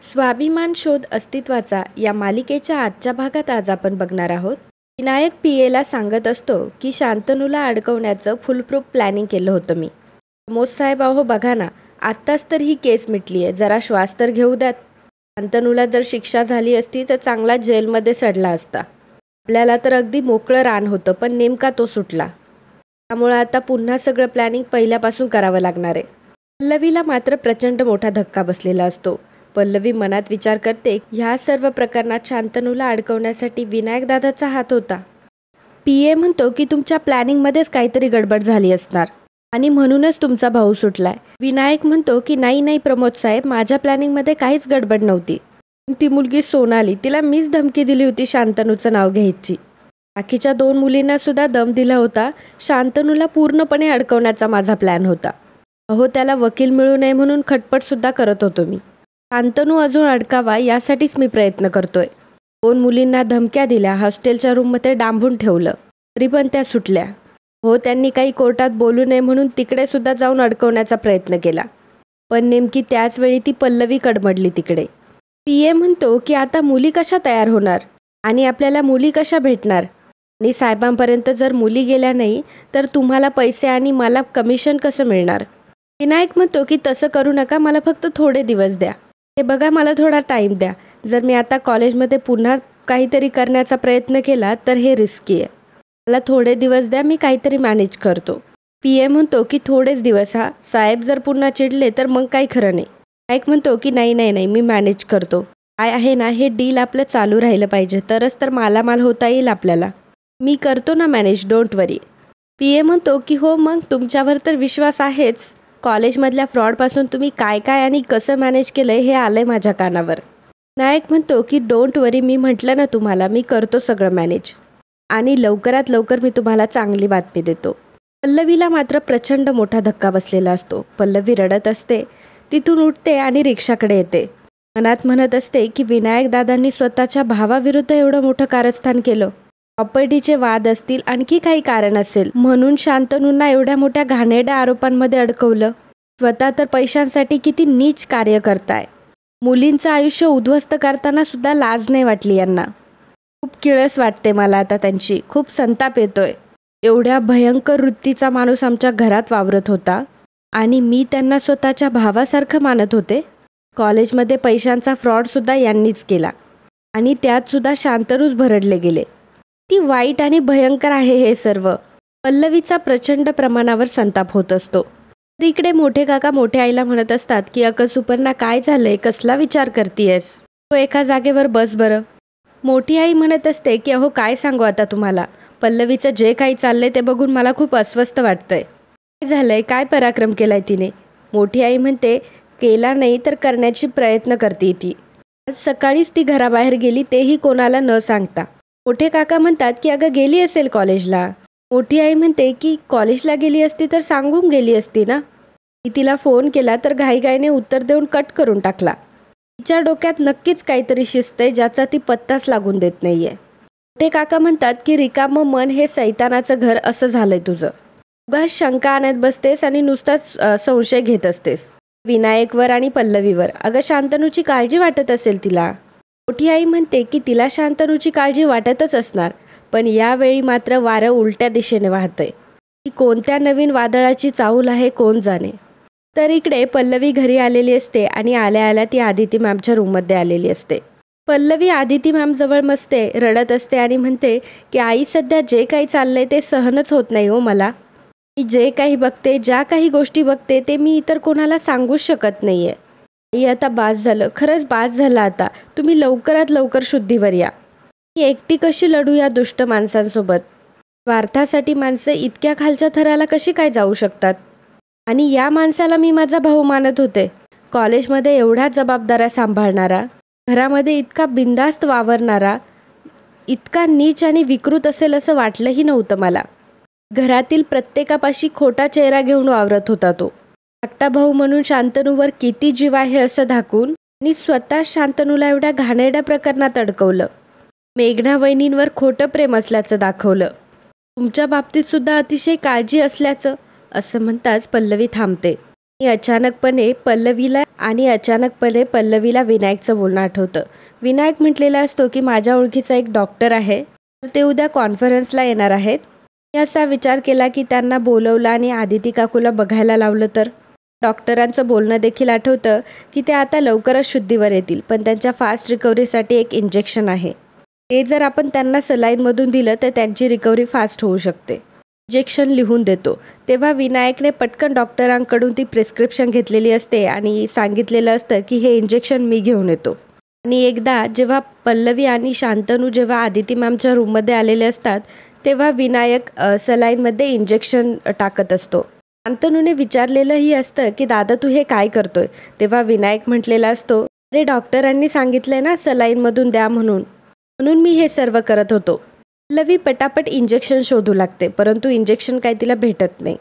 स्वाभिमान शोध अस्तित्वाचा या मालिकेच्या आजच्या भागात आज आपण बघणार आहोत. विनायक पीएला सांगत असतो की शांतनूला अडकवण्याचं फुलप्रूफ प्लॅनिंग केलं होतं मी. प्रमोद साहेब अहो बघा ना, आत्ताच तर ही केस मिटली आहे, जरा श्वास तर घेऊ द्यात. शांतनूला जर शिक्षा झाली असती तर चांगला जेलमध्ये सडला असता. आपल्याला तर अगदी मोकळं रान होतं, पण नेमका तो सुटला. त्यामुळं आता पुन्हा सगळं प्लॅनिंग पहिल्यापासून करावं लागणार आहे. पल्लवीला मात्र प्रचंड मोठा धक्का बसलेला असतो. पल्लवी मनात विचार करते, ह्या सर्व प्रकरणात शांतनूला अडकवण्यासाठी विनायक दादाचा हात होता. पीए म्हणतो की तुमच्या प्लॅनिंगमध्येच काहीतरी गडबड झाली असणार आणि म्हणूनच तुमचा भाऊ सुटलाय. विनायक म्हणतो की नाही प्रमोद साहेब, माझ्या प्लॅनिंगमध्ये काहीच गडबड नव्हती. ती मुलगी सोनाली, तिला मीच धमकी दिली होती शांतनूचं नाव घ्यायची. बाकीच्या 2 मुलींना सुद्धा दम दिला होता. शांतनूला पूर्णपणे अडकवण्याचा माझा प्लॅन होता. अहो त्याला वकील मिळू नये म्हणून खटपट सुद्धा करत होतो मी. शांतनू अजून अडकावा यासाठीच मी प्रयत्न करतोय. 2 मुलींना धमक्या दिल्या, हॉस्टेलच्या रूममध्ये डांबून ठेवलं, तरी पण त्या सुटल्या. हो, त्यांनी काही कोर्टात बोलू नये म्हणून तिकडे सुद्धा जाऊन अडकवण्याचा प्रयत्न केला, पण नेमकी त्याच वेळी ती पल्लवी कडमडली तिकडे. पीए म्हणतो की आता मुली कशा तयार होणार आणि आपल्याला मुली कशा भेटणार, आणि साहेबांपर्यंत जर मुली गेल्या नाही तर तुम्हाला पैसे आणि मला कमिशन कसं मिळणार. विनायक म्हणतो की तसं करू नका, मला फक्त थोडे दिवस द्या. हे बघा, मला थोडा टाईम द्या. जर मी आता कॉलेजमध्ये पुन्हा काहीतरी करण्याचा प्रयत्न केला तर हे रिस्की आहे. मला थोडे दिवस द्या, मी काहीतरी मॅनेज करतो. पीए म्हणतो की थोडेच दिवस, हा साहेब जर पुन्हा चिडले तर मग काही खरं नाही. विनायक म्हणतो की नाही मी मॅनेज करतो. काय आहे ना, हे डील आपलं चालू राहिलं पाहिजे, तरच तर मालामाल होता येईल आपल्याला. मी करतो ना मॅनेज, डोंट वरी. पीए म्हणतो की हो, मग तुमच्यावर तर विश्वास आहेच. कॉलेजमधल्या फ्रॉडपासून तुम्ही काय आणि कसं मॅनेज केलं हे आलंय माझ्या कानावर. नायक म्हणतो की डोंट वरी, मी म्हटलं ना तुम्हाला, मी करतो सगळं मॅनेज आणि लवकरात लवकर मी तुम्हाला चांगली बातमी देतो. पल्लवीला मात्र प्रचंड मोठा धक्का बसलेला असतो. पल्लवी रडत असते. तिथून उठते आणि रिक्षाकडे येते. मनात म्हणत असते की विनायक दादांनी स्वतःच्या भावाविरुद्ध एवढं मोठं कारस्थान केलं. प्रॉपर्टीचे वाद असतील, आणखी काही कारण असेल म्हणून शांतनूंना एवढ्या मोठ्या घाणेरड्या आरोपांमध्ये अडकवलं. स्वतः तर पैशांसाठी किती नीच कार्य करताय. मुलींचं आयुष्य उद्ध्वस्त करताना सुद्धा लाज नाही वाटली यांना. खूप किळस वाटते मला आता त्यांची. खूप संताप येतोय. एवढ्या भयंकर वृत्तीचा माणूस आमच्या घरात वावरत होता आणि मी त्यांना स्वतःच्या भावासारखं मानत होते. कॉलेजमध्ये पैशांचा फ्रॉडसुद्धा यांनीच केला आणि त्यात सुद्धा शांतनूच भरडले गेले. ती वाईट आणि भयंकर आहे हे सर्व. पल्लवीचा प्रचंड प्रमाणावर संताप होत असतो. तर इकडे मोठे काका मोठ्या आईला म्हणत असतात की अगं सुपर्णा, काय झालंय, कसला विचार करतीयस, तो एका जागेवर बस बरं. मोठी आई म्हणत असते की अहो काय सांगू आता तुम्हाला, पल्लवीचं जे काही चाललंय ते बघून मला खूप अस्वस्थ वाटतंय. काय झालंय, काय पराक्रम केलाय तिने. मोठी आई म्हणते, केला नाही तर करण्याची प्रयत्न करते ती. आज सकाळीच ती घराबाहेर गेली, तेही कोणाला न सांगता. मोठे काका म्हणतात की अगं गेली असेल कॉलेजला. मोठी आई म्हणते की कॉलेजला गेली असती तर सांगून गेली असती ना. मी तिला फोन केला तर घाईघाईने उत्तर देऊन कट करून टाकला. तिच्या डोक्यात नक्कीच काहीतरी शिस्त आहे ज्याचा ती पत्ताच लागून देत नाहीये. मोठे काका म्हणतात की रिकामं मन हे सैतानाचं घर असं झालंय तुझं. उगाच शंका आणत बसतेस आणि नुसताच संशय घेत असतेस विनायकवर आणि पल्लवीवर. अगं शांतनूची काळजी वाटत असेल तिला. मोठी आई म्हणते की तिला शांतनूची काळजी वाटतच असणार, पण यावेळी मात्र वारं उलट्या दिशेने वाहतंय. ती कोणत्या नवीन वादळाची चाहूल आहे कोण जाणे. तर इकडे पल्लवी घरी आलेली असते आणि आल्या ती आदिती मॅमच्या रूममध्ये आलेली असते. पल्लवी आदिती मॅम जवळ बसते, रडत असते आणि म्हणते की आई, सध्या जे काही चाललंय ते सहनच होत नाही हो मला. मी जे काही बघते, ज्या काही गोष्टी बघते ते मी इतर कोणाला सांगूच शकत नाहीये. आई आता बास झालं, खरंच बास झालं आता. तुम्ही लवकरात लवकर शुद्धीवर या. मी एकटी कशी लढू या दुष्ट माणसांसोबत. स्वार्थासाठी माणसं इतक्या खालच्या थराला कशी काय जाऊ शकतात. आणि या माणसाला मी माझा भाऊ मानत होते. कॉलेजमध्ये एवढ्या जबाबदाऱ्या सांभाळणारा, घरामध्ये इतका बिनधास्त वावरणारा, इतका नीच आणि विकृत असेल असं वाटलंही नव्हतं मला. घरातील प्रत्येकापाशी खोटा चेहरा घेऊन वावरत होता तो. धाकटा भाऊ म्हणून शांतनूवर किती जीव आहे असं दाखवून आणि स्वतः शांतनूला एवढ्या घाणेरड्या प्रकरणात अडकवलं. मेघना वहिनींवर खोटं प्रेम असल्याचं दाखवलं. तुमच्या बाबतीत सुद्धा अतिशय काळजी असल्याचं, असं म्हणताच पल्लवी थांबते. आणि अचानकपणे पल्लवीला आणि अचानकपणे पल्लवीला विनायकचं बोलणं आठवतं. विनायक म्हटलेला असतो की माझ्या ओळखीचा एक डॉक्टर आहे, तर ते उद्या कॉन्फरन्सला येणार आहेत. मी असा विचार केला की त्यांना बोलवलं आणि आदिती काकूला बघायला लावलं तर. डॉक्टरांचं बोलणं देखील आठवतं की ते आता लवकरच शुद्धीवर येतील, पण त्यांच्या फास्ट रिकव्हरीसाठी एक इंजेक्शन आहे. ते जर आपण त्यांना सलाईनमधून दिलं तर त्यांची रिकव्हरी फास्ट होऊ शकते. इंजेक्शन लिहून देतो तेव्हा विनायकने पटकन डॉक्टरांकडून ती प्रिस्क्रिप्शन घेतलेली असते आणि सांगितलेलं असतं की हे इंजेक्शन मी घेऊन येतो. आणि एकदा जेव्हा पल्लवी आणि शांतनू जेव्हा आदिती मॅमच्या रूममध्ये आलेले असतात तेव्हा विनायक सलाईनमध्ये इंजेक्शन टाकत असतो. शांतनूने विचारलेलंही असतं की दादा तू हे काय करतोय, तेव्हा विनायक म्हटलेला असतो अरे डॉक्टरांनी सांगितलंय ना सलाईनमधून द्या म्हणून मी हे सर्व करत होतो. पल्लवी पटापट इंजेक्शन शोधू लागते, परंतु इंजेक्शन काही तिला भेटत नाही.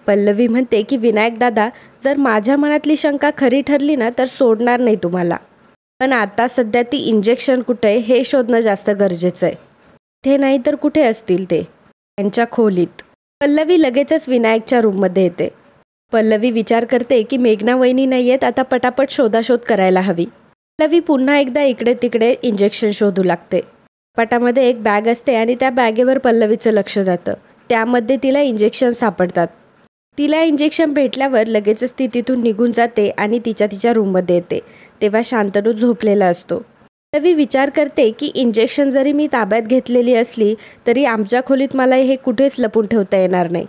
पल्लवी म्हणते की विनायक दादा जर माझ्या मनातली शंका खरी ठरली ना तर सोडणार नाही तुम्हाला, पण आता सध्या ती इंजेक्शन कुठे आहे हे शोधणं जास्त गरजेचं आहे. ते नाही तर कुठे असतील ते त्यांच्या खोलीत. पल्लवी लगेचच विनायकच्या रूममध्ये येते. पल्लवी विचार करते की मेघना वहिनी नाही आहेत, आता पटापट शोधाशोध करायला हवी. पल्लवी पुन्हा एकदा इकडे तिकडे इंजेक्शन शोधू लागते. कपाटामध्ये एक बॅग असते आणि त्या बॅगेवर पल्लवीचं लक्ष जातं. त्यामध्ये तिला इंजेक्शन सापडतात. तिला इंजेक्शन भेटल्यावर लगेचच ती तिथून निघून जाते आणि तिच्या रूममध्ये येते. तेव्हा शांतनू झोपलेला असतो. पल्लवी विचार करते की इंजेक्शन जरी मी ताब्यात घेतलेली असली तरी आमच्या खोलीत मला हे कुठेच लपून ठेवता येणार नाही.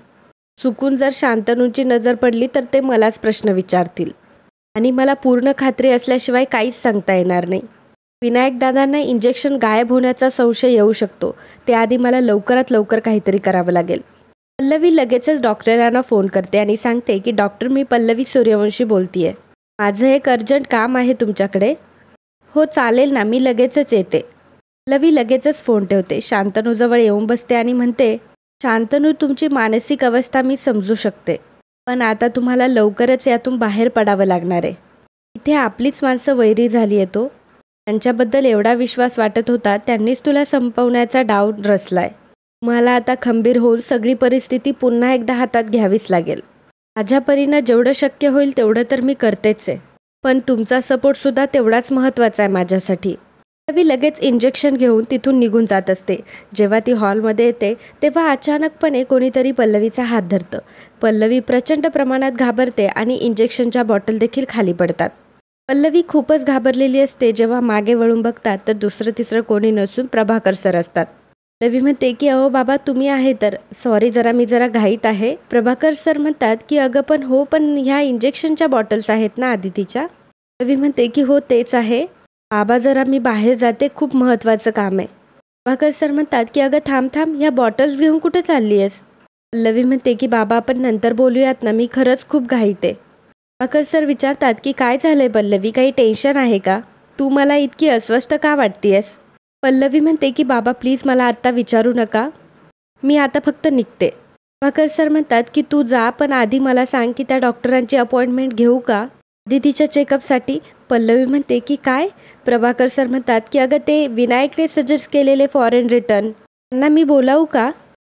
चुकून जर शांतनूची नजर पडली तर ते मलाच प्रश्न विचारतील आणि मला पूर्ण खात्री असल्याशिवाय काहीच सांगता येणार नाही. विनायक दादांना इंजेक्शन गायब होण्याचा संशय येऊ शकतो. त्याआधी मला लवकरात लवकर काहीतरी करावं लागेल. पल्लवी लगेचच डॉक्टरांना फोन करते आणि सांगते की डॉक्टर मी पल्लवी सूर्यवंशी बोलतीये. माझं एक अर्जंट काम आहे तुमच्याकडे. हो चालेल ना, मी लगेचच येते. पल्लवी लगेचच फोन ठेवते. शांतनूजवळ येऊन बसते आणि म्हणते शांतनू तुमची मानसिक अवस्था मी समजू शकते, पण आता तुम्हाला लवकरच यातून बाहेर पडावं लागणार आहे. इथे आपलीच माणसं वैरी झाली आहे. तो त्यांच्याबद्दल एवढा विश्वास वाटत होता, त्यांनीच तुला संपवण्याचा डाव रचलाय. मला आता खंबीर होऊन सगळी परिस्थिती पुन्हा एकदा हातात घ्यावीच लागेल. माझ्या परीनं जेवढं शक्य होईल तेवढं तर मी करतेच आहे, पण तुमचा सपोर्टसुद्धा तेवढाच महत्त्वाचा आहे माझ्यासाठी. पल्लवी लगेच इंजेक्शन घेऊन तिथून निघून जात असते. जेव्हा ती हॉलमध्ये येते तेव्हा अचानकपणे कोणीतरी पल्लवीचा हात धरतं. पल्लवी प्रचंड प्रमाणात घाबरते आणि इंजेक्शनच्या बॉटल देखील खाली पडतात. पल्लवी खूपच घाबरलेली असते. जेव्हा मागे वळून बघतात तर दुसरं तिसरं कोणी नसून प्रभाकर सर असतात. पल्लवी म्हणते की अहो बाबा तुम्ही आहे तर, सॉरी मी जरा घाईत आहे. प्रभाकर सर म्हणतात की अगं पण हो, पण ह्या इंजेक्शनच्या बॉटल्स आहेत ना आदितीच्या. पल्लवी म्हणते की हो तेच आहे बाबा, जरा मी बाहेर जाते, खूप महत्त्वाचं काम आहे. प्रभाकर सर म्हणतात की अगं थांब ह्या बॉटल्स घेऊन कुठे चालली आहेस. पल्लवी म्हणते की बाबा आपण नंतर बोलूयात ना, मी खरंच खूप घाईत आहे. प्रभाकर सर विचारतात की काय झालंय पल्लवी, काही टेन्शन आहे का, तू मला इतकी अस्वस्थ का वाटतेयस. पल्लवी म्हणते की बाबा प्लीज मला आत्ता विचारू नका, मी आता फक्त निघते. प्रभाकर सर म्हणतात की तू जा, पण आधी मला सांग की त्या डॉक्टरांची अपॉइंटमेंट घेऊ का आदितीच्या चेकअपसाठी. पल्लवी म्हणते की काय. प्रभाकर सर म्हणतात की अगं ते विनायकने सजेस्ट केलेले फॉरेन रिटर्न, त्यांना मी बोलावू का.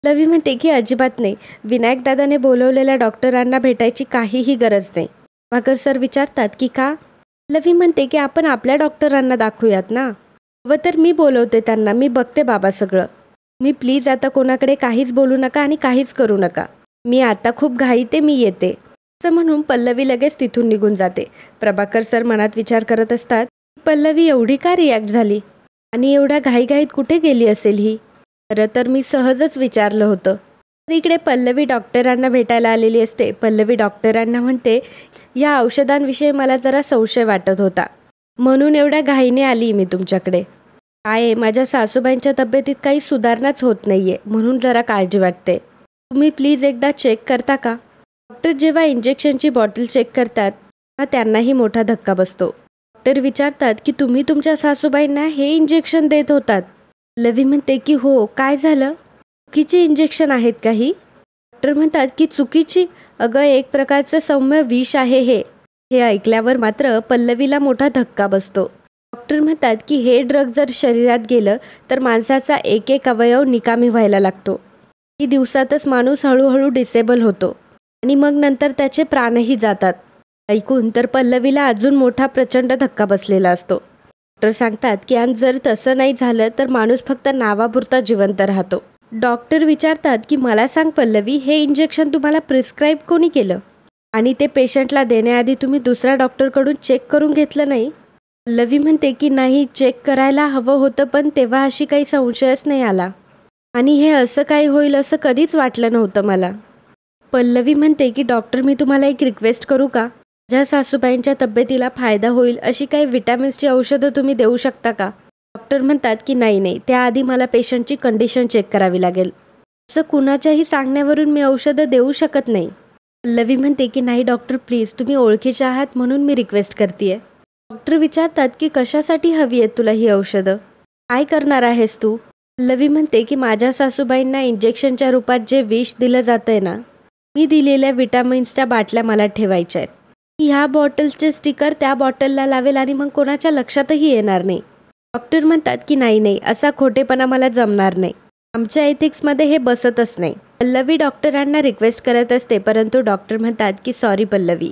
पल्लवी म्हणते की अजिबात नाही, विनायक दादाने बोलवलेल्या डॉक्टरांना भेटायची काहीही गरज नाही. प्रभाकर सर विचारतात की का. पल्लवी म्हणते की आपण आपल्या डॉक्टरांना दाखवूयात ना, व तर मी बोलवते त्यांना, मी बघते बाबा सगळं. मी प्लीज आता कोणाकडे काहीच बोलू नका आणि काहीच करू नका, मी आता खूप घाईते, मी येते. असं म्हणून पल्लवी लगेच तिथून निघून जाते. प्रभाकर सर मनात विचार करत असतात पल्लवी एवढी का रिॲक्ट झाली आणि एवढ्या घाईघाईत कुठे गेली असेल ही. खरं तर मी सहजच विचारलं होतं. तर इकडे पल्लवी डॉक्टरांना भेटायला आलेली असते. पल्लवी डॉक्टरांना म्हणते या औषधांविषयी मला जरा संशय वाटत होता, म्हणून एवढ्या घाईने आली मी तुमच्याकडे. काय आहे, माझ्या सासूबाईंच्या तब्येतीत काही सुधारणाच होत नाहीये, म्हणून जरा काळजी वाटते. तुम्ही प्लीज एकदा चेक करता का. डॉक्टर जेव्हा इंजेक्शनची बॉटल चेक करतात तेव्हा त्यांनाही मोठा धक्का बसतो. डॉक्टर विचारतात की तुम्ही तुमच्या सासूबाईंना हे इंजेक्शन देत होतात. पल्लवी म्हणते की हो, काय झालं, चुकीची इंजेक्शन आहेत का ही. डॉक्टर म्हणतात की चुकीची, अगं एक प्रकारचं सौम्य विष आहे हे. हे ऐकल्यावर मात्र पल्लवीला मोठा धक्का बसतो. डॉक्टर म्हणतात की हे ड्रग जर शरीरात गेलं तर माणसाचा एक एक अवयव निकामी व्हायला लागतो. काही दिवसातच माणूस हळूहळू डिसेबल होतो आणि मग नंतर त्याचे प्राणही जातात. ऐकून तर पल्लवीला अजून मोठा प्रचंड धक्का बसलेला असतो. डॉक्टर सांगतात की आणि जर तसं नाही झालं तर माणूस फक्त नावापुरता जिवंत राहतो. डॉक्टर विचारतात की मला सांग पल्लवी, हे इंजेक्शन तुम्हाला प्रिस्क्राईब कोणी केलं आणि ते पेशंटला देण्याआधी तुम्ही दुसऱ्या डॉक्टरकडून चेक करून घेतलं नाही? पल्लवी म्हणते की नाही, चेक करायला हवं होतं पण तेव्हा अशी काही संशयच नाही आला आणि हे असं काही होईल असं कधीच वाटलं नव्हतं मला. पल्लवी म्हणते की डॉक्टर, मी तुम्हाला एक रिक्वेस्ट करू का? माझ्या सासूबाईंच्या तब्येतीला फायदा होईल अशी काही विटॅमिन्सची औषधं तुम्ही देऊ शकता का? डॉक्टर म्हणतात की नाही, त्याआधी मला पेशंटची कंडिशन चेक करावी लागेल. असं कुणाच्याही सांगण्यावरून मी औषधं देऊ शकत नाही. पल्लवी म्हणते की नाही डॉक्टर, प्लीज, तुम्ही ओळखीचे आहात म्हणून मी रिक्वेस्ट करते. डॉक्टर विचारतात की कशासाठी हवी आहेत तुला ही औषधं? काय करणार आहेस तू? पल्लवी म्हणते की माझ्या सासूबाईंना इंजेक्शनच्या रूपात जे विष दिलं जातंय ना, मी दिलेल्या विटॅमिन्सच्या बाटल्या मला ठेवायच्या आहेत. ह्या बॉटल्सचे स्टिकर त्या बॉटलला लावेल आणि मग कोणाच्या लक्षातही येणार नाही. डॉक्टर म्हणतात की नाही, असा खोटेपणा मला जमणार नाही. आमच्या एथिक्समध्ये हे बसतच नाही. पल्लवी डॉक्टरांना रिक्वेस्ट करत असते परंतु डॉक्टर म्हणतात की सॉरी पल्लवी.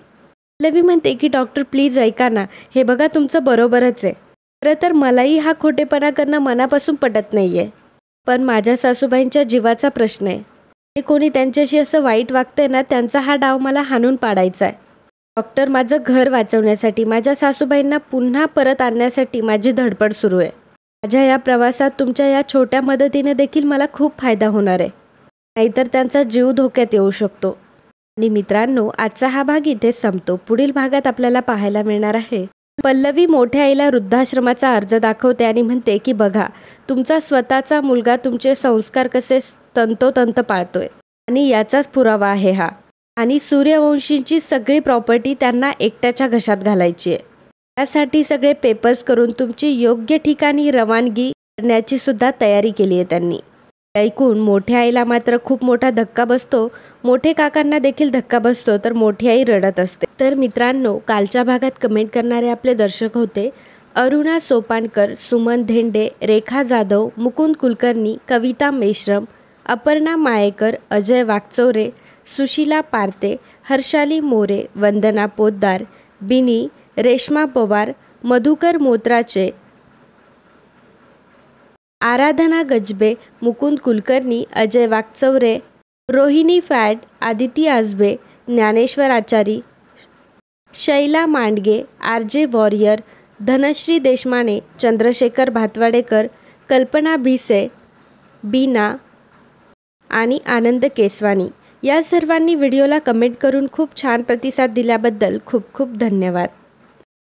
पल्लवी म्हणते की डॉक्टर प्लीज ऐका ना, हे बघा तुमचं बरोबरच आहे. खरं तर मलाही हा खोटेपणा करणं मनापासून पटत नाही आहे, पण माझ्या सासूबाईंच्या जीवाचा प्रश्न आहे. हे कोणी त्यांच्याशी असं वाईट वागतंय ना, त्यांचा हा डाव मला हाणून पाडायचा आहे. डॉक्टर, माझं घर वाचवण्यासाठी, माझ्या सासूबाईंना पुन्हा परत आणण्यासाठी माझी धडपड सुरू आहे. माझ्या या प्रवासात तुमच्या या छोट्या मदतीने देखील मला खूप फायदा होणार आहे, नाहीतर त्यांचा जीव धोक्यात येऊ शकतो. आणि मित्रांनो, आजचा हा भाग इथेच संपतो. पुढील भागात आपल्याला पाहायला मिळणार आहे पल्लवी मोठ्या आईला वृद्धाश्रमाचा अर्ज दाखवते आणि म्हणते की बघा, तुमचा स्वतःचा मुलगा तुमचे संस्कार कसे तंतोतंत पाळतोय आणि याचाच पुरावा आहे हा. आणि सूर्यवंशींची सगळी प्रॉपर्टी त्यांना एकट्याच्या घशात घालायची आहे. त्यासाठी सगळे पेपर्स करून तुमची योग्य ठिकाणी रवानगी करण्याची सुद्धा तयारी केली आहे त्यांनी. ऐकून मोठ्या आईला मात्र खूप मोठा धक्का बसतो. मोठे काकांना देखील धक्का बसतो तर मोठी आई रडत असते. तर मित्रांनो, कालच्या भागात कमेंट करणारे आपले दर्शक होते अरुणा सोपानकर, सुमन धेंडे, रेखा जाधव, मुकुंद कुलकर्णी, कविता मेश्रम, अपर्णा मायेकर, अजय वागचौरे, सुशीला पारते, हर्षाली मोरे, वंदना पोद्दार, बिनी, रेश्मा पवार, मधुकर मोत्राचे, आराधना गजबे, मुकुंद कुलकर्णी, अजय वागचौरे, रोहिणी फॅड, आदिती आजबे, ज्ञानेश्वर आचारी, शैला मांडगे, आर.जे. वॉरियर, धनश्री देशमाने, चंद्रशेखर भातवाडेकर, कल्पना भिसे, बीना आणि आनंद केसवानी या सर्वांनी व्हिडिओला कमेंट करून खूप छान प्रतिसाद दिल्याबद्दल खूप खूप धन्यवाद.